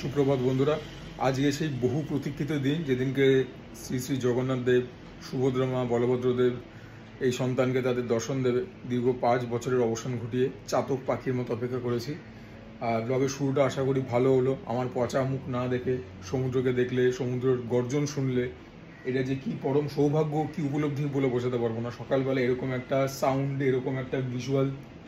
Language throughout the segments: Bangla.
সুপ্রভাত বন্ধুরা, আজকে সেই বহু প্রতীক্ষিত দিন যেদিনকে শ্রী শ্রী জগন্নাথ দেব, সুভদ্রা মা, বলভদ্রদেব এই সন্তানকে তাদের দর্শন দেবে। দীর্ঘ 5 বছরের অবসান ঘটিয়ে চাতক পাখির মতো অপেক্ষা করেছি। আর ব্লগের শুরুটা আশা করি ভালো হলো। আমার পচা মুখ না দেখে সমুদ্রকে দেখলে, সমুদ্রের গর্জন শুনলে এটা যে কি পরম সৌভাগ্য, কি উপলব্ধি বলে বোঝাতে পারবো না। সকালবেলা এরকম একটা সাউন্ড, এরকম একটা ভিজুয়াল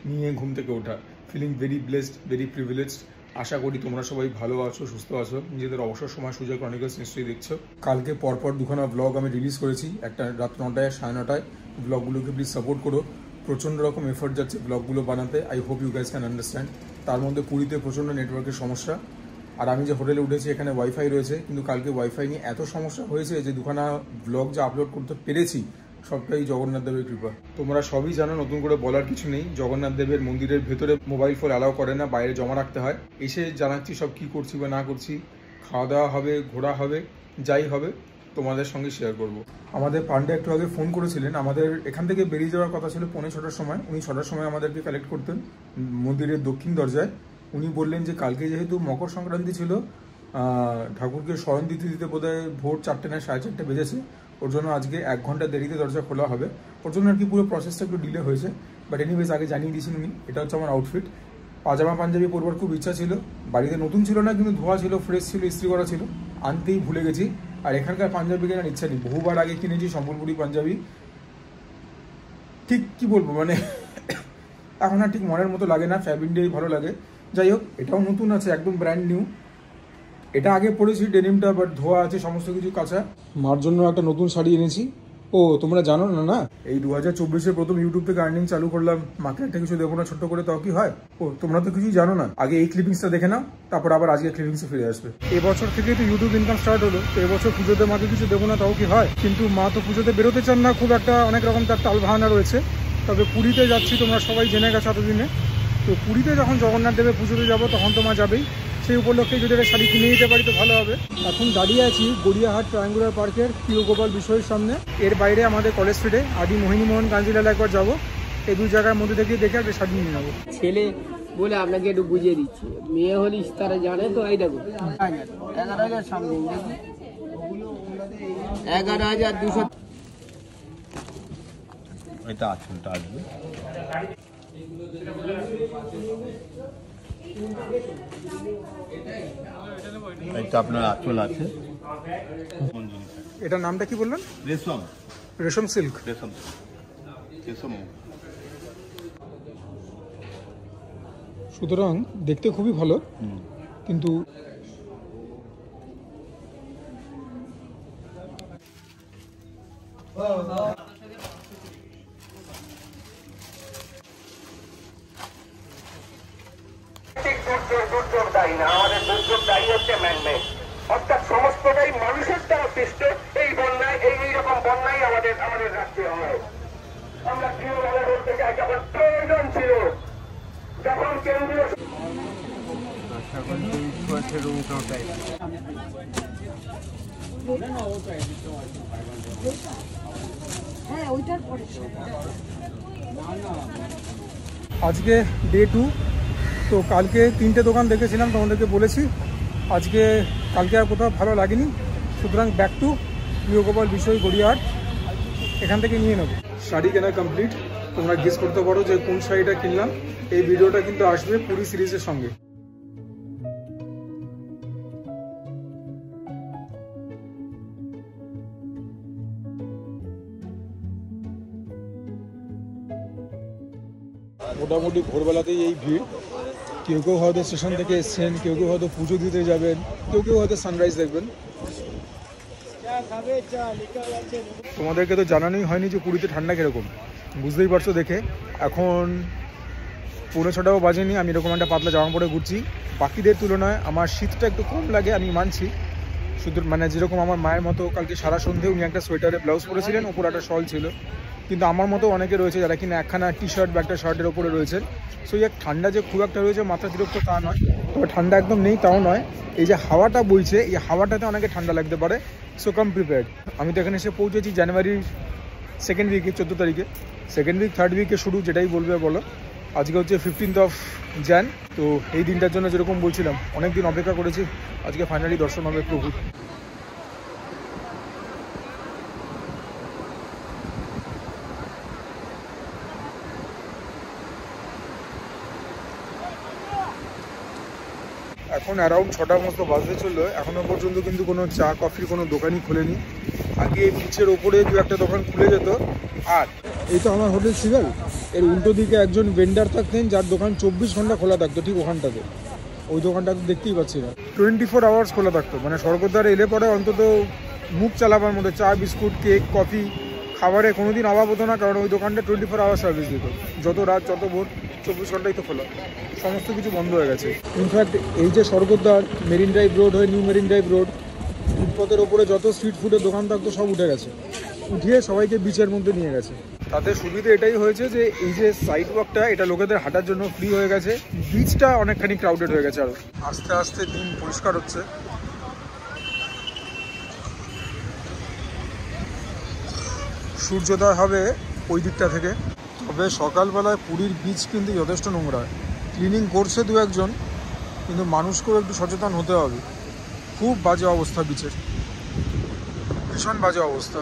নিয়ে ঘুম থেকে ওঠা, feeling very blessed, very privileged. আশা করি তোমরা সবাই ভালো আছো, সুস্থ আছো, নিজেদের অবসর সময় সুজয় ক্রনিকলস নিশ্চয়ই দেখছো। কালকে পরপর দুখানা ব্লগ আমি রিলিজ করেছি, একটা রাত 9টায়, 9:30। ব্লগগুলোকে প্লিজ সাপোর্ট করো। প্রচণ্ড রকম এফোর্ট যাচ্ছে ব্লগগুলো বানাতে। I hope you guys can understand. তার মধ্যে পুরীতে প্রচণ্ড নেটওয়ার্কের সমস্যা। আর আমি যে হোটেলে উঠেছি এখানে ওয়াইফাই রয়েছে, কিন্তু কালকে ওয়াইফাই নিয়ে এত সমস্যা হয়েছে যে দুখানা ব্লগ যে আপলোড করতে পেরেছি সবটাই জগন্নাথ দেবের কৃপা। তোমরা সবই জানো, নতুন করে বলার কিছু নেই। জগন্নাথ দেবের মন্দিরের ভেতরে মোবাইল ফোন অ্যালাউ করে না, বাইরে জমা রাখতে হয়। এসে জানাচ্ছি সব কি করছি বা না করছি। খাওয়া দাওয়া হবে, ঘোরা হবে, যাই হবে তোমাদের সঙ্গে শেয়ার করব। আমাদের পান্ডে একটু আগে ফোন করেছিলেন। আমাদের এখান থেকে বেরিয়ে যাওয়ার কথা ছিল 6:45 সময়। উনি 6টার সময় আমাদেরকে কালেক্ট করতেন মন্দিরের দক্ষিণ দরজায়। উনি বললেন যে কালকে যেহেতু মকর সংক্রান্তি ছিল, ঠাকুরকে শয়ন দিতে দিতে বোধহয় ভোর 4টে না 4:30 বেজেছে। ওর জন্য আজকে 1 ঘন্টা দেরিতে দরজা খোলা হবে। ওর জন্য আর কি পুরো প্রসেসটা একটু ডিলে হয়েছে। বাট এনিওয়েজ আগে জানিয়ে দিয়েছেন উনি। এটা হচ্ছে আমার আউটফিট। পাজামা পাঞ্জাবি পরবার খুব ইচ্ছা ছিল। বাড়িতে নতুন ছিল না, কিন্তু ধোয়া ছিল, ফ্রেশ ছিল, ইস্ত্রি করা ছিল। আনতেই ভুলে গেছি। আর এখানকার পাঞ্জাবি কেনার ইচ্ছা নেই। বহুবার আগে কিনেছি সম্বলপুরি পাঞ্জাবি। ঠিক কি বলবো, মানে এখন আর ঠিক মনের মতো লাগে না। ফ্যাব্রিকটাই ভালো লাগে। যাই হোক, এটাও নতুন আছে, একদম ব্র্যান্ড নিউ। এটা আগে পরেছি ডেনিমটা, বাট ধোয়া আছে, সমস্ত কিছু কাঁচা। মার জন্য একটা নতুন শাড়ি এনেছি। ও তোমরা জানো না? না, এই 2024-এ প্রথম ইউটিউব থেকে আর্নিং চালু করলাম। মাকে একটা কিছু দেবো না ছোট্ট করে, তাও কি হয়? ও তোমরা তো কিছুই জানো না। আগে এই ক্লিপিংসটা দেখে নাও, তারপর আবার আজকে ক্লিপিংসে ফিরে আসবে। এবছর থেকেই তো ইউটিউব ইনকাম স্টার্ট হলো, তো এবছর পুজোতে মাকে কিছু দেবো না, তাও কি হয়? কিন্তু মা তো পুজোতে বেরোতে চান না খুব একটা, অনেক রকম তার টাল বাহানা রয়েছে। তবে পুরীতে যাচ্ছি, তোমরা সবাই জেনে গেছো এতদিনে। তো পুরীতে যখন জগন্নাথ দেবের পুজোতে যাবো তখন তো মা যাবেই। সেই উপলক্ষে যদি একটা শাড়ি কিনে নিতে পারি তো ভালো হবে। এখন দাঁড়িয়ে আছি গড়িয়াহাট ট্রায়াঙ্গুলার পার্কের প্রিয়গোপাল বিষয়ের সামনে। এর বাইরে আমাদের কলেজ স্ট্রিটে আদি মোহিনীমোহন কাঞ্জিলাল একবার যাবো। এই দুই জায়গার মধ্যে থেকে দেখে একটা শাড়ি নিয়ে নেবো। ছেলে বলে আপনাকে একটু বুঝিয়ে দিচ্ছি, মেয়ে হলিস তারা জানে তো। এই দেখো 11,000 সামনে, 11,200। এটা আঁচলটা আসবে। এটা আপনার আঁচল আছে। এটার নামটা কি বললেন? রেশম। রেশম সিল্ক। রেশম রেশম। সুতরাং দেখতে খুবই ভালো, কিন্তু দুর্যোগ দায়ী না, আমাদের দুর্যোগ দায়ী হচ্ছে ম্যানমেড, অর্থাৎ সমস্তটাই মানুষের দ্বারা সৃষ্ট। এই বন্যায়, এইরকম বন্যায় আমাদের রাজ্যে হয়। আমরা দৃঢ়ভাবে বলতে চাই, যখন প্রয়োজন ছিল, যখন কেন্দ্রীয় আজকে ডে 2। তো কালকে 3টে দোকান দেখেছিলাম, তোমাদেরকে বলেছি। কালকে আর কোথাও ভালো লাগেনি, সুতরাং ব্যাক টু প্রিয়গোপাল বিষয় গড়িয়াহাট। এখান থেকে নিয়ে নেবো। শাড়ি কেনা কমপ্লিট। তোমরা গেস করতে পারো যে কোন শাড়িটা কিনলাম। এই ভিডিওটা কিন্তু আসবে পুরী সিরিজের সঙ্গে। মোটামুটি ভোরবেলাতেই এই ভিড়। কেউ কেউ হয়তো স্টেশন থেকে এসছেন, কেউ কেউ হয়তো পুজো দিতে যাবেন, কেউ কেউ হয়তো সানরাইজ দেখবেন। তোমাদেরকে তো জানানোই হয়নি যে পুরীতে ঠান্ডা কীরকম, বুঝতেই পারছো দেখে। এখন 6:45 বাজেনি, আমি এরকম একটা পাতলা জামা পরে ঘুরছি। বাকিদের তুলনায় আমার শীতটা একটু কম লাগে, আমি মানছি। শুধু মানে যেরকম আমার মায়ের মতো কালকে সারা সন্ধে উনি একটা সোয়েটারে ব্লাউজ পরেছিলেন, ওপর একটা শল ছিল। কিন্তু আমার মতো অনেকে রয়েছে যারা কিনা একখানা টি শার্ট বা একটা শার্টের ওপরে রয়েছেন। সো এই ঠান্ডা যে খুব একটা রয়েছে মাত্রাতিরিক্ত তা নয়, তবে ঠান্ডা একদম নেই তাও নয়। এই যে হাওয়াটা বইছে, এই হাওয়াটাতে অনেকে ঠান্ডা লাগতে পারে। So come prepared. আমি তো এখানে এসে পৌঁছেছি জানুয়ারির 2nd উইকে, 14 তারিখে। 2nd উইক 3rd উইকে শুরু, যেটাই বলবে বলো। আজকে হচ্ছে 15 জানুয়ারি। তো এই দিনটার জন্য যেরকম বলছিলাম অনেক দিন অপেক্ষা করেছি, আজকে ফাইনালি দর্শন হবে প্রভু। এখন অ্যারাউন্ড 6টার মতো বাজতে চললো, এখনো পর্যন্ত কিন্তু কোনো চা কফির কোনো দোকানই খোলেনি। আগে বিচের ওপরে দু একটা দোকান খুলে যেত। আর এই তো আমার হোটেল সিগাল, এর উল্টো দিকে একজন ভেন্ডার থাকতেন যার দোকান 24 ঘন্টা খোলা থাকতো ঠিক ওখানটাতে। ওই দোকানটা তো দেখতেই পাচ্ছি না, 24 আওয়ার্স খোলা থাকতো। মানে স্বর্গদ্বার এলে পরে অন্তত মুখ চালাবার মধ্যে চা বিস্কুট কেক কফি খাবারে কোনোদিন অভাব হতো না, কারণ ওই দোকানটা 24 আওয়ার সার্ভিস দিত। যত রাত যত ভোর 24 ঘন্টাই তো খোলা, সমস্ত কিছু বন্ধ হয়ে গেছে। ইনফ্যাক্ট এই যে স্বর্গদ্বার মেরিন ড্রাইভ রোড হয়ে নিউ মেরিন ড্রাইভ রোড, ফুটপথের ওপরে যত স্ট্রিট ফুডের দোকান থাকতো সব উঠে গেছে, উঠিয়ে সবাইকে বিচের মধ্যে নিয়ে গেছে। তাতে সুবিধা এটাই হয়েছে যে এই যে সাইড ওয়াকটা এটা লোকেদের হাঁটার জন্য ফ্রি হয়ে গেছে, বিচটা অনেকখানি ক্রাউডেড হয়ে গেছে। আরও আস্তে আস্তে দিন পরিষ্কার হচ্ছে। সূর্যোদয় হবে ওই দিকটা থেকে। তবে সকালবেলায় পুরীর বিচ কিন্তু যথেষ্ট নোংরা, ক্লিনিং করছে দু একজন, কিন্তু মানুষকেও একটু সচেতন হতে হবে। খুব বাজে অবস্থা বিচের, ভীষণ বাজে অবস্থা।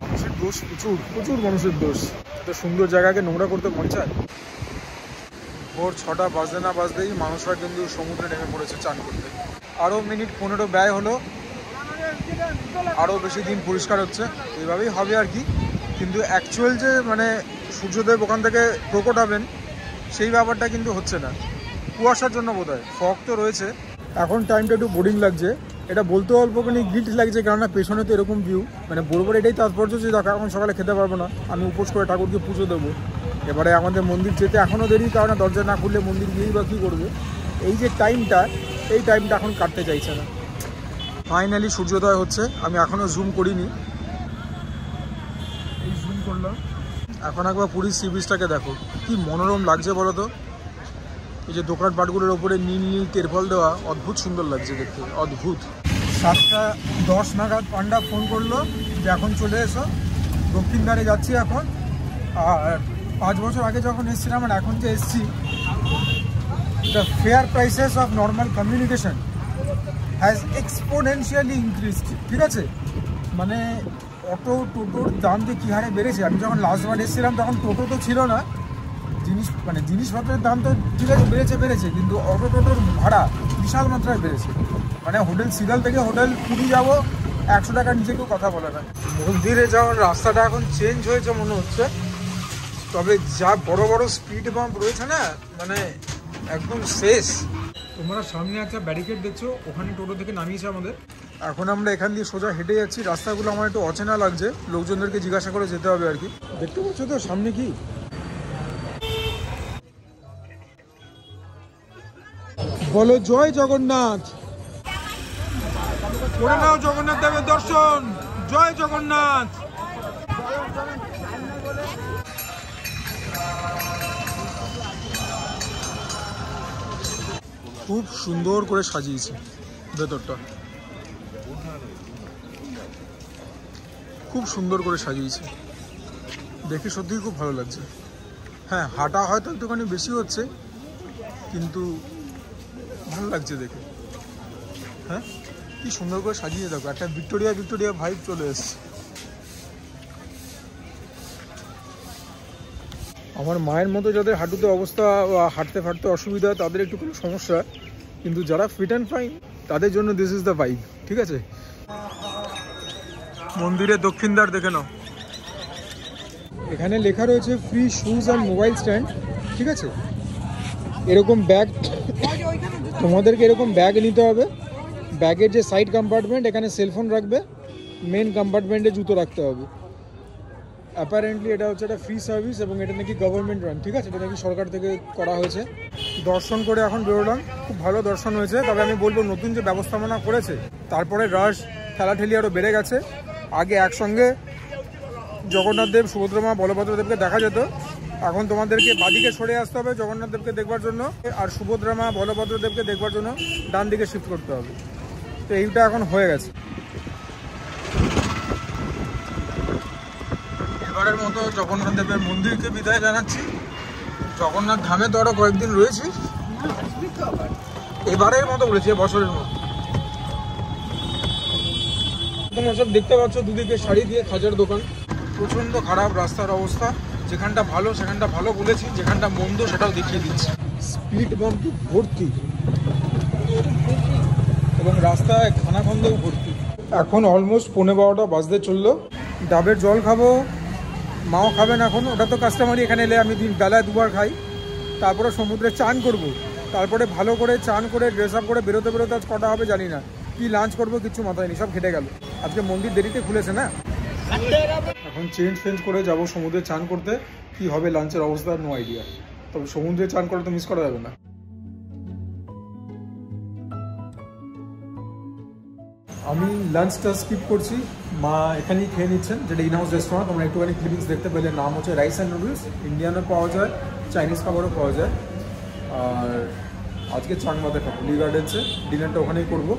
মানুষের দোষ প্রচুর, প্রচুর মানুষের দোষ। এত সুন্দর জায়গাকে নোংরা করতে মন চায়। ভোর 6টা বাজতে না বাজতেই মানুষরা কিন্তু সমুদ্রে নেমে পড়েছে চান করতে। আরও মিনিট 15 ব্যয় হলো, আরও বেশি দিন পরিষ্কার হচ্ছে, এইভাবেই হবে আর কি। কিন্তু অ্যাকচুয়াল যে মানে সূর্যোদয় ওখান থেকে প্রকট হবেন সেই ব্যাপারটা কিন্তু হচ্ছে না, কুয়াশার জন্য বোধ হয়। ফগ তো রয়েছে। এখন টাইমটা একটু বোরিং লাগছে, এটা বলতে অল্পখানি গিল্ট লাগছে, কেননা পেছনে তো এরকম ভিউ। মানে বড় এটাই তাৎপর্য যে দেখো এখন সকালে খেতে পারবো না, আমি উপোস করে ঠাকুরকে পুজো দেবো। এবারে আমাদের মন্দির যেতে এখনও দেরি, কারণ দরজা না খুললে মন্দির গিয়েই বা কী করবে। এই যে টাইমটা, এই টাইমটা এখন কাটতে চাইছে না। ফাইনালি সূর্যোদয় হচ্ছে, আমি এখনও জুম করিনি, এই জুম করলাম। এখন একবার পুরীর সি বিচটাকে দেখো, কি মনোরম লাগছে বলো তো। এই যে দোকানপাটগুলোর ওপরে নীল নীল তেরফল দেওয়া, অদ্ভুত সুন্দর লাগছে দেখতে, অদ্ভুত। 7টা 10 নাগাদ পান্ডা ফোন করলো যে এখন চলে এসো, দক্ষিণ ধারে যাচ্ছি এখন। আর 5 বছর আগে যখন এসেছিলাম আর এখন যে এসছি, the fair prices of normal communication has exponentially increased. ঠিক আছে, মানে অটো টোটোর দাম যে কী হারে বেড়েছে। আমি যখন লাস্টবার এসেছিলাম তখন টোটো তো ছিল না, জিনিসপত্রের দাম তো ঠিক আছে বেড়েছে, কিন্তু অটো টোটোর ভাড়া বিশাল মাত্রায় বেড়েছে। মানে হোটেল সিগাল থেকে হোটেল পুরী যাবো 100 টাকার নিচে কেউ কথা বলে না। মন্দিরে যাওয়ার রাস্তাটা এখন চেঞ্জ হয়েছে মনে হচ্ছে, তবে যা বড় বড় স্পিড বাম্প রয়েছে না, মানে একদম শেষ। তোমরা সামনে একটা ব্যারিকেড দেখছো, ওখানে টোটো থেকে নামিয়েছে আমাদের। এখন আমরা এখান দিয়ে সোজা হেঁটে যাচ্ছি। রাস্তাগুলো আমার একটু অচেনা লাগছে, লোকজনদেরকে জিজ্ঞাসা করে যেতে হবে আর কি। দেখতে পাচ্ছ তো সামনে কি, বলো জয় জগন্নাথ, করে নাও জগন্নাথ দেবের দর্শন। জয় জগন্নাথ। খুব সুন্দর করে সাজিয়েছে ভেতরটা, খুব সুন্দর করে সাজিয়েছে, দেখে সত্যিই খুব ভালো লাগছে। হ্যাঁ, হাঁটা হয়তো একটুখানি বেশি হচ্ছে, কিন্তু ভালো লাগছে দেখে। হ্যাঁ, কি সুন্দর করে সাজিয়ে দেখো, একটা ভিক্টোরিয়া ভাইব চলে এসছে। আমার মায়ের মতো যাদের হাঁটুতে অবস্থা বা হাঁটতে ফাটতে অসুবিধা, তাদের একটু কোনো সমস্যা, কিন্তু যারা ফিট অ্যান্ড ফাইন তাদের জন্য দিস ইজ দ্য ভাইব। ঠিক আছে, মন্দিরের দক্ষিণ দ্বার দেখে নাও, এখানে লেখা রয়েছে free shoes and mobile stand. ঠিক আছে, এরকম ব্যাগ তোমাদেরকে এরকম ব্যাগ নিতে হবে। ব্যাগের যে সাইড কম্পার্টমেন্ট, এখানে সেলফোন রাখবে, মেন কম্পার্টমেন্টে জুতো রাখতে হবে। অ্যাপারেন্টলি এটা হচ্ছে একটা ফ্রি সার্ভিস এবং এটা নাকি গভর্নমেন্ট রান। ঠিক আছে, এটা নাকি সরকার থেকে করা হয়েছে। দর্শন করে এখন বেরোলাম, খুব ভালো দর্শন হয়েছে। তবে আমি বলবো নতুন যে ব্যবস্থাপনা করেছে, তারপরে রাশ ঠেলাঠেলি আরও বেড়ে গেছে। আগে একসঙ্গে জগন্নাথ দেব, সুভদ্রা মা, বলভদ্র দেবকে দেখা যেত, এখন তোমাদেরকে বাদিকে সরে আসতে হবে জগন্নাথ দেবকে দেখবার জন্য, আর সুভদ্রা মা, বলভদ্র দেবকে দেখবার জন্য ডান দিকে শিফট করতে হবে। তো এইটা এখন হয়ে গেছে। এবারের মতো জগন্নাথ দেবের মন্দিরকে বিদায় জানাচ্ছি। জগন্নাথ ধামে তো আরো কয়েকদিন রয়েছি, এবারের মতো বলেছি, বছরের মতো। তোমরা সব দেখতে পাচ্ছ দুদিকে শাড়ি দিয়ে খাজার দোকান। প্রচণ্ড খারাপ রাস্তার অবস্থা, যেখানটা ভালো সেখানটা ভালো বলেছি, যেখানটা মন্দ সেটাও দেখিয়ে দিচ্ছি। স্পিড বাম্প ভর্তি এবং রাস্তায় খানাখন্দেও ভর্তি। এখন অলমোস্ট 11:15 বাজতে চললো। ডাবের জল খাবো, মাও খাবেন এখন, ওটা তো কাস্টমারই। এখানে এলে আমি বেলায় 2বার খাই। তারপরে সমুদ্রে চান করব, তারপরে ভালো করে চান করে ড্রেস আপ করে বেরোতে বেরোতে আজ কটা হবে জানি না, কি লাঞ্চ করবো কিচ্ছু মাথায় নেই, সব খেটে গেল। আজকে মন্দির দেরিতে খুলেছে না। এখন চেঞ্জ করে যাব সমুদ্রে চান করতে। কি হবে লাঞ্চের অবস্থা নো আইডিয়া, তবে সমুদ্রে চান করে তো মিস করা যাবে না। আমি লাঞ্চটা স্কিপ করছি, মা এখানেই খেয়ে নিচ্ছেন, যেটা ইন হাউস রেস্টুরেন্ট। তোমরা একটুখানি ক্লিপিংস দেখতে পেলে। নাম হচ্ছে রাইস অ্যান্ড নুডলস। ইন্ডিয়ানও পাওয়া যায়, চাইনিজ খাবারও পাওয়া যায়। আর আজকে চাংমাতে খাবো লি গার্ডেন্সে, ডিনারটা ওখানেই করবো।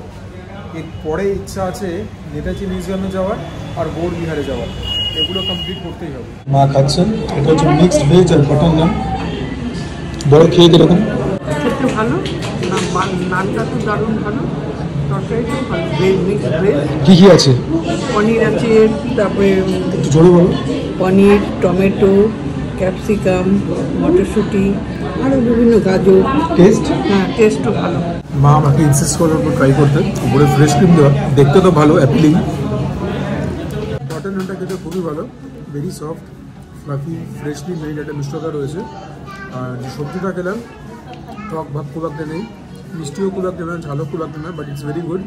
এরপরে ইচ্ছা আছে নেতাজি মিউজিয়ামে যাওয়ার আর গৌড় বিহারে যাওয়ার, এগুলো কমপ্লিট করতেই হবে। মা খাচ্ছেন, এটা হচ্ছে মিক্সড ভেজ আর বাটার নান। বড় খেয়ে কিরকম? খেতে ভালো, নানটা তো দারুণ ভালো, তরকারিটাও ভালো। Veg mixed veg. কী কী আছে? পনির আছে, তারপরে একটু জোরে বলো। পনির, টমেটো, ক্যাপসিকাম, মটরশুঁটি, আরও বিভিন্ন গাজর। টেস্ট? হ্যাঁ, টেস্টও ভালো। মা আমাকে ইনসিস্ট করার উপর ট্রাই করতে, উপরে ফ্রেশ ক্রিম দেওয়া, দেখতে তো ভালো, অ্যাপিলিং। বাটার নানটা খেতে খুবই ভালো, very soft, fluffy, freshly made, একটা মিষ্টতা রয়েছে। আর যে সবজিটা খেলাম, টক ভাব খুব একটা নেই, মিষ্টিও খুব একটা নয়, ঝালও খুব একটা নয়, বাট ইটস ভেরি গুড।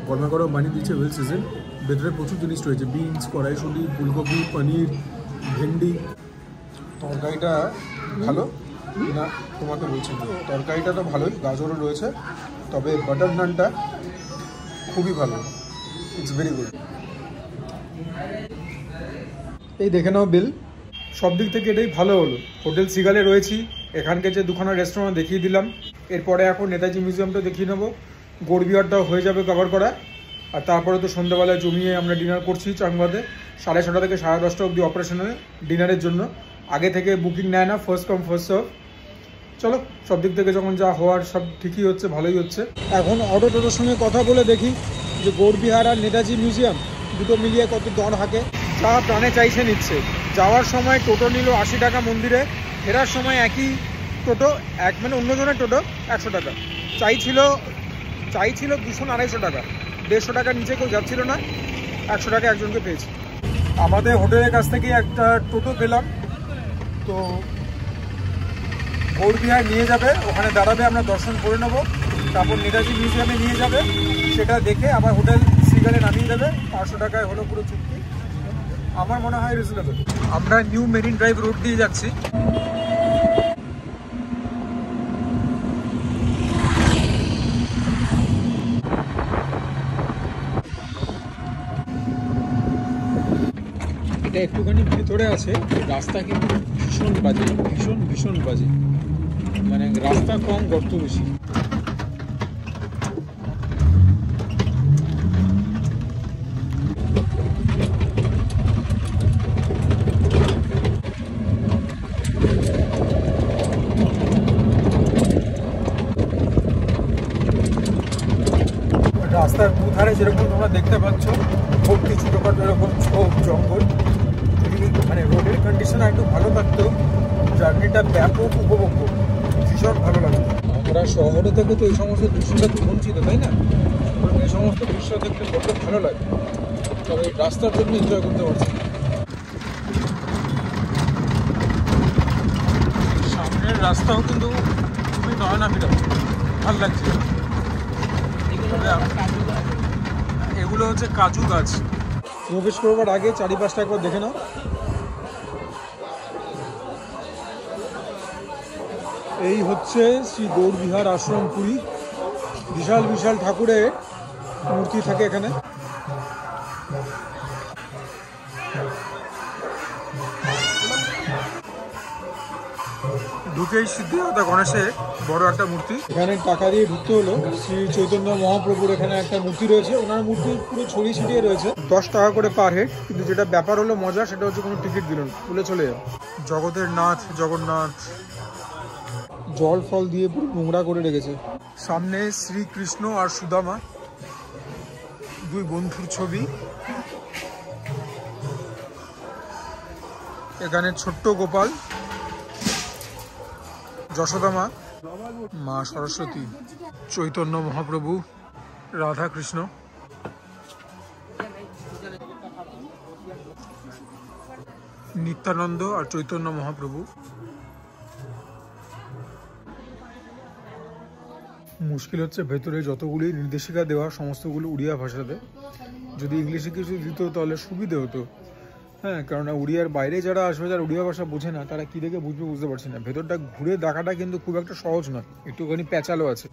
গরমা গরম বানিয়ে দিচ্ছে, ওয়েল সিজন। ভেতরে প্রচুর জিনিস রয়েছে, বিনস, কড়াইশুঁটি, ফুলকপি, পনির, ভেন্ডি। তরকারিটা ভালো না তোমাকে বলছি না, তরকারিটা তো ভালোই, গাজরও রয়েছে, তবে বাটার নানটা খুবই ভালো, ইটস ভেরি গুড। এই দেখে নাও বিল, সব দিক থেকে এটাই ভালো হলো। হোটেল সিগালে রয়েছি, এখানকে যে দুখানা রেস্টুরেন্ট দেখিয়ে দিলাম, এরপরে এখন নেতাজি মিউজিয়ামটা দেখিয়ে নেবো, গৌড় বিহারটাও হয়ে যাবে কভার করা। আর তারপরে তো সন্ধ্যাবেলায় জমিয়ে আমরা ডিনার করছি চাংবাদে, 6:30 থেকে 10:30 অবধি অপারেশনে ডিনারের জন্য। আগে থেকে বুকিং নেয় না, ফার্স্ট কাম ফার্স্ট সার্ভ। চলো, সব দিক থেকে যখন যা হওয়ার সব ঠিকই হচ্ছে, ভালোই হচ্ছে। এখন অটো টোটোর সঙ্গে কথা বলে দেখি যে গৌড় বিহার আর নেতাজি মিউজিয়াম দুটো মিলিয়ে কত দর হাঁকে। যা প্রাণে চাইছে নিচ্ছে। যাওয়ার সময় টোটো নিল 80 টাকা মন্দিরে, ফেরার সময় একই টোটো, মানে অন্যজনের টোটো 100 টাকা। চাইছিল 200-250 টাকা, 150 টাকার নিচে কেউ যাচ্ছিল না, 100 টাকা একজনকে পেয়েছি। আমাদের হোটেলের কাছ থেকে একটা টোটো পেলাম, তো গৌড় বিহার নিয়ে যাবে, ওখানে দাঁড়াবে, আমরা দর্শন করে নেবো, তারপর নেতাজি মিউজিয়ামে নিয়ে যাবে, সেটা দেখে আবার হোটেল সিগারে নামিয়ে দেবে। 500 টাকায় হলো পুরো চুক্তি, আমার মনে হয় রিজনেবল। আমরা নিউ মেরিন ড্রাইভ রোড দিয়ে যাচ্ছি। এটা একটুখানি ভেতরে আছে, রাস্তা কিন্তু ভীষণ বাজে, ভীষণ বাজে, মানে রাস্তা কম, গর্ত বেশি। রাস্তার দুধারে যেরকম তোমরা দেখতে পাচ্ছ, ভর্তি ছোটোখাটো এরকম ঝোপ জঙ্গল। যদি মানে রোডের কন্ডিশন একটু ভালো থাকতো, জার্নিটা ব্যাপক উপভোগ্য, ভীষণ ভালো লাগতো। আমরা শহরে থেকে তো এই সমস্ত দৃশ্যটা তো বঞ্চিত, তাই না? এই সমস্ত দৃশ্য দেখতে বড্ড ভালো লাগে, তবে রাস্তার জন্য এনজয় করতে পারছি। সামনের রাস্তাও কিন্তু খুবই নয়নাভিরাম, ভালো লাগছে। এগুলো হচ্ছে কাজু গাছ। প্রবেশ করবার আগে চারিপাশটা একবার দেখে নাও। এই হচ্ছে শ্রী গৌড় বিহার আশ্রম পুরী। বিশাল বিশাল ঠাকুরের মূর্তি থাকে এখানে। ঢুকেই সিদ্ধিদাতা গণেশের বড় একটা মূর্তি। এখানে টাকা দিয়ে ঢুকতে হলো। শ্রী চৈতন্য মহাপ্রভুর এখানে একটা মূর্তি রয়েছে, ওনার মূর্তি পুরো ছড়িয়ে ছিটিয়ে রয়েছে। 10 টাকা করে পার হেড, কিন্তু যেটা ব্যাপার হলো মজা সেটা হচ্ছে কোনো টিকিট দিল না, তুলে চলে যাও। জগতের নাথ জগন্নাথ জল ফল দিয়ে পুরো নোংরা করে রেখেছে। সামনে শ্রীকৃষ্ণ আর সুদামা, দুই বন্ধুর ছবি। এখানে ছোট্ট গোপাল, যশোদা মা, মা সরস্বতী, চৈতন্য মহাপ্রভু, রাধা কৃষ্ণ, নিত্যানন্দ আর চৈতন্য মহাপ্রভু। মুশকিল হচ্ছে ভেতরে যতগুলি নির্দেশিকা দেওয়া সমস্তগুলো উড়িয়া ভাষাতে। যদি ইংলিশে কিছু দিত তাহলে সুবিধে হতো। হ্যাঁ, কেননা উড়িয়ার বাইরে যারা আসবে, যারা উড়িয়া ভাষা বোঝে না, তারা কী দেখে বুঝবে বুঝতে পারছি না। ভেতরটা ঘুরে দেখাটা কিন্তু খুব একটা সহজ নয়, একটুখানি প্যাঁচালো আছে।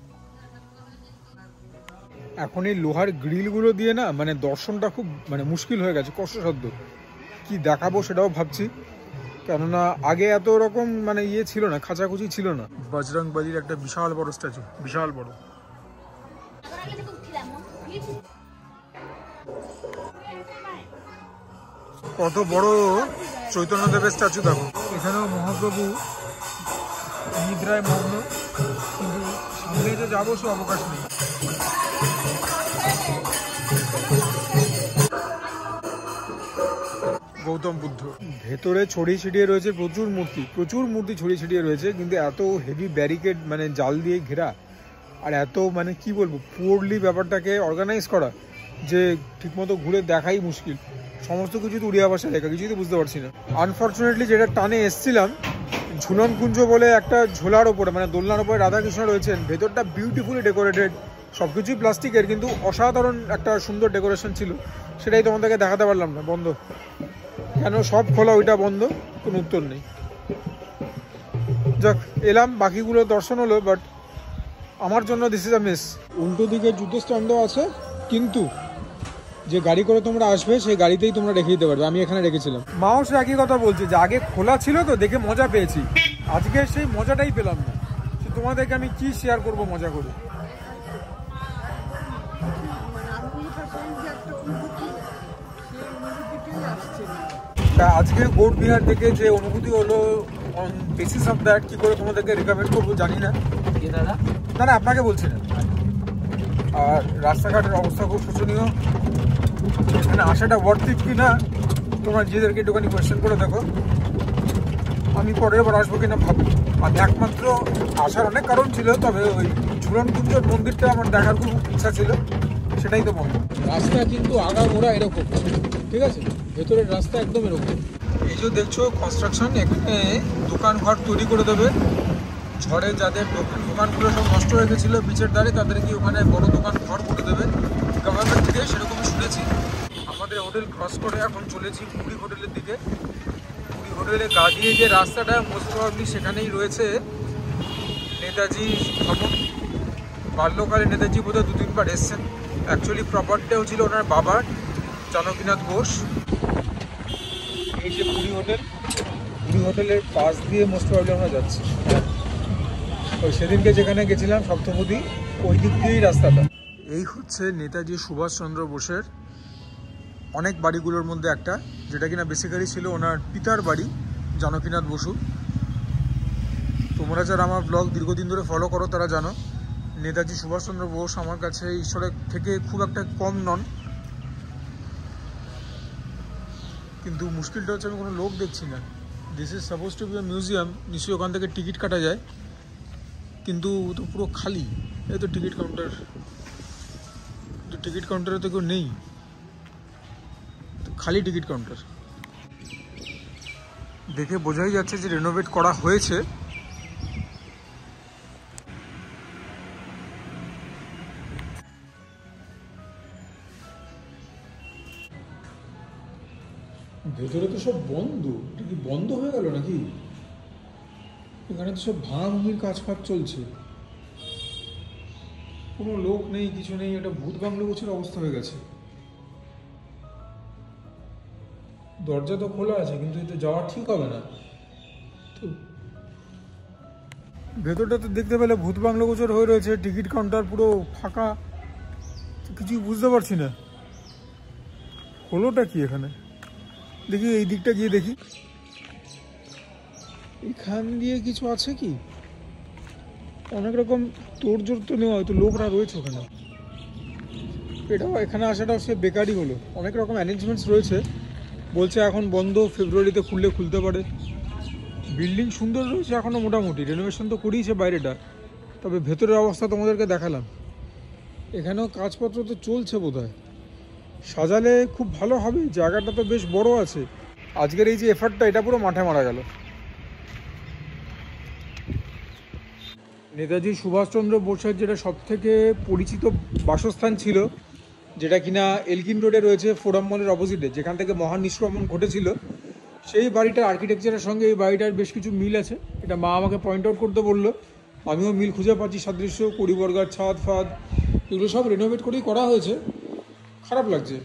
এখন এই লোহার গ্রিলগুলো দিয়ে না মানে দর্শনটা খুব মানে মুশকিল হয়ে গেছে, কষ্টসাধ্য। কি দেখাবো সেটাও ভাবছি, কেননা আগে এত রকম মানে ইয়ে ছিল না, খাঁচাখুচি ছিল না। বজরংবলীর একটা বিশাল বড় স্ট্যাচু, বিশাল বড়। কত বড় চৈতন্যদেবের স্ট্যাচু দেখো। এখানেও মহাপ্রভু নিদ্রায় মগ্ন, কিন্তু সামনে যে যাবো সে অবকাশ নেই। গৌতম বুদ্ধ ভেতরে ছড়িয়ে ছিটিয়ে রয়েছে প্রচুর মূর্তি ছড়িয়ে ছিটিয়ে রয়েছে, কিন্তু এত হেভি ব্যারিকেড মানে জাল দিয়ে ঘেরা, আর এত মানে কি বলবো পুয়ারলি ব্যাপারটাকে অর্গানাইজ করা যে ঠিকমতো ঘুরে দেখাই মুশকিল। সমস্ত কিছু তো উড়িয়া ভাষায় লেখা, কিছুই তো বুঝতে পারছি না। আনফর্চুনেটলি যেটা টানে এসছিলাম, ঝুলন কুঞ্জ বলে একটা ঝোলার ওপরে মানে দোলনার ওপরে রাধাকৃষ্ণ রয়েছেন, ভেতরটা বিউটিফুলি ডেকোরেটেড, সব কিছুই প্লাস্টিকের, কিন্তু অসাধারণ একটা সুন্দর ডেকোরেশন ছিল। সেটাই তোমাদেরকে দেখাতে পারলাম না, বন্ধ। কেন সব খোলা, ওইটা বন্ধ, কোনো উত্তর নেই। যাক, এলাম, বাকিগুলো দর্শন হলো, বাট আমার জন্য দিস ইজ আ মিস। উল্টো দিকে জুতো স্ট্যান্ডও আছে, কিন্তু যে গাড়ি করে তোমরা আসবে সেই গাড়িতেই তোমরা রেখে দিতে পারবে। আমি এখানে রেখেছিলাম। মাও সে একই কথা বলছে যে আগে খোলা ছিল তো দেখে মজা পেয়েছি, আজকে সেই মজাটাই পেলাম না। তোমাদেরকে আমি কি শেয়ার করব মজা করে। আজকে গৌড় বিহার থেকে যে অনুভূতি হলো, অন বেসিস অফ দ্যাট কি করে তোমাদেরকে রেকমেন্ড করবো জানি না। না না, আপনাকে বলছি না। আর রাস্তাঘাটের অবস্থা খুব শোচনীয়। এখানে আসাটা ওয়ার্থ ইট কি না তোমরা নিজেদেরকে একটুখানি কোয়েশ্চেন করে দেখো। আমি পরের বার আসবো কিনা ভাবি। আমি একমাত্র আসার অনেক কারণ ছিল, তবে ওই ঝুলন কুঞ্জর মন্দিরটা আমার দেখার খুব ইচ্ছা ছিল, সেটাই তো মনে। রাস্তা কিন্তু আগাগোড়া এরকম, ঠিক আছে, ভেতরের রাস্তা একদম এরকম। এই যে দেখছো কনস্ট্রাকশন, এখানে দোকান ঘর তৈরি করে দেবে। ঝড়ে যাদের দোকানগুলো সব নষ্ট হয়ে গেছিলো বিচের ধারে, তাদেরকে ওখানে বড় দোকান ঘর করে দেবে গভর্নমেন্ট থেকে, সেরকমই শুনেছি। আমাদের হোটেল ক্রস করে এখন চলেছি পুরী হোটেলের দিকে। পুরী হোটেলে গা দিয়ে যে রাস্তাটা, মোস্ট প্রবাবলি সেখানেই রয়েছে নেতাজি ভবন। বাল্যকালে নেতাজি বোধহয় 2-3 বার এসছেন। অ্যাকচুয়ালি প্রপার্টিটাও ছিল ওনার বাবার, জানকীনাথ বোস। এই যে পুরী হোটেল, পুরী হোটেলের পাশ দিয়ে মোস্ট প্রবলি আমরা যাচ্ছি। ওই সেদিনকে যেখানে গেছিলাম সপ্তপদী, ওই দিক দিয়েই রাস্তাটা। এই হচ্ছে নেতাজি সুভাষচন্দ্র বোসের অনেক বাড়িগুলোর মধ্যে একটা, যেটা কিনা বেসিক্যালি ছিল ওনার পিতার বাড়ি, জানকীনাথ বসু। তোমরা যারা আমার ব্লগ দীর্ঘদিন ধরে ফলো করো তারা জানো নেতাজি সুভাষচন্দ্র বোস আমার কাছে ঈশ্বরের থেকে খুব একটা কম নন। কিন্তু মুশকিলটা হচ্ছে আমি কোনো লোক দেখছি না। This is suppose two be a museum, নিশ্চয়ই ওখান থেকে টিকিট কাটা যায়, কিন্তু তো পুরো খালি। এই তো টিকিট কাউন্টার, টিকিট কাউন্টারে তো কেউ নেই, খালি টিকিট কাউন্টার। দেখে বোঝাই যাচ্ছে যে রেনোভেট করা হয়েছে। ভেতরে তো সব বন্ধ, এটা কি বন্ধ হয়ে গেল নাকি? এখানে তো সব ভাঙাভাঙির কাজ ফাজ চলছে, কোনো লোক নেই, কিছু নেই। এটা ভূত বাংলো গোছের অবস্থা হয়ে গেছে। দরজা তো খোলা আছে, কিন্তু এতে যাওয়া ঠিক হবে না তো। ভেতরটা তো দেখতে পেলে ভূত বাংলো গোচর হয়ে রয়েছে, টিকিট কাউন্টার পুরো ফাঁকা, কিছুই বুঝতে পারছি না হলোটা কি এখানে। দেখি এই দিকটা গিয়ে দেখি, এখান দিয়ে কিছু আছে কি? অনেক রকম তোড়জোড় তো নেওয়া, হয়তো লোকরা রয়েছে ওখানে। এটাও এখানে আসাটাও সে বেকারই হলো, অনেক রকম অ্যারেঞ্জমেন্টস রয়েছে, বলছে এখন বন্ধ, ফেব্রুয়ারিতে খুলতে পারে। বিল্ডিং সুন্দর রয়েছে এখনও, মোটামুটি রেনোভেশন তো করিয়েছে বাইরেটা, তবে ভেতরের অবস্থা তোমাদেরকে দেখালাম। এখানেও কাজপত্র তো চলছে বোধহয়, সাজালে খুব ভালো হবে, জায়গাটা তো বেশ বড় আছে। আজকের এই যে এফার্টটা, এটা পুরো মাঠে মারা গেল। নেতাজি সুভাষচন্দ্র বোসের যেটা সবথেকে পরিচিত বাসস্থান ছিল, যেটা কিনা এলকিন রোডে রয়েছে ফোরাম মলের অপোজিটে, যেখান থেকে মহান নিষ্ক্রমণ ঘটেছিল, সেই বাড়িটার আর্কিটেকচারের সঙ্গে এই বাড়িটার বেশ কিছু মিল আছে। এটা মা আমাকে পয়েন্ট আউট করতে বললো, আমিও মিল খুঁজে পাচ্ছি। সাদৃশ্য, পরিবর্গার ছাদ ফাদ এগুলো সব রেনোভেট করেই করা হয়েছে। খারাপ লাগছে,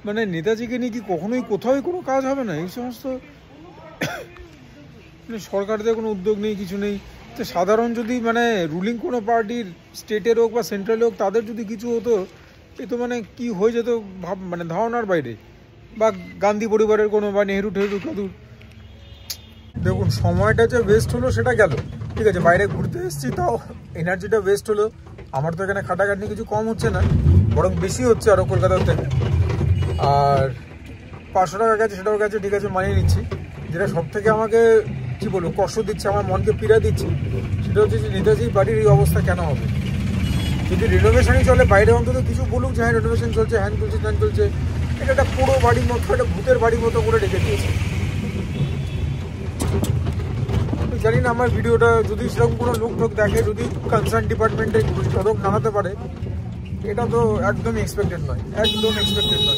মানে নেতাজিকে নিয়ে কি কখনোই কোথাওই কোনো কাজ হবে না? এই সমস্ত মানে সরকারদের কোনো উদ্যোগ নেই, কিছু নেই। তো সাধারণ যদি মানে রুলিং কোনো পার্টির, স্টেটের হোক বা সেন্ট্রাল হোক, তাদের যদি কিছু হতো, এ তো মানে কি হয়ে যেত মানে ধারণার বাইরে। বা গান্ধী পরিবারের কোনো, বা নেহরু টেহরু কাদুর। দেখুন সময়টা যে ওয়েস্ট হলো সেটা গেল, ঠিক আছে, বাইরে ঘুরতে এসেছি, তাও এনার্জিটা ওয়েস্ট হলো। আমার তো এখানে খাটাখাটনি কিছু কম হচ্ছে না, বরং বেশি হচ্ছে আরও কলকাতার থেকে। আর 500 টাকা গেছে, সেটাও গেছে, ঠিক আছে, মানিয়ে নিচ্ছি। যেটা সব থেকে আমাকে কী বলবো কষ্ট দিচ্ছে, আমার মনকে পীড়া দিচ্ছে, সেটা হচ্ছে যে নেতাজি বাড়ির এই অবস্থা কেন হবে? যদি রিনোভেশনই চলে, বাইরে অন্তত কিছু বলুক যে হ্যাঁ রিনোভেশন চলছে, হ্যান চলছে, ত্যান চলছে। এটা একটা পুরো বাড়ির মতো, একটা ভূতের বাড়ির মতো করে রেখে দিয়েছে। জানি না আমার ভিডিওটা যদি সেরকম কোনো লোক দেখে, যদি কনসার্ন ডিপার্টমেন্টে তদক নাড়াতে পারে, এটা তো একদমই এক্সপেক্টেড নয়, একদম এক্সপেক্টেড নয়।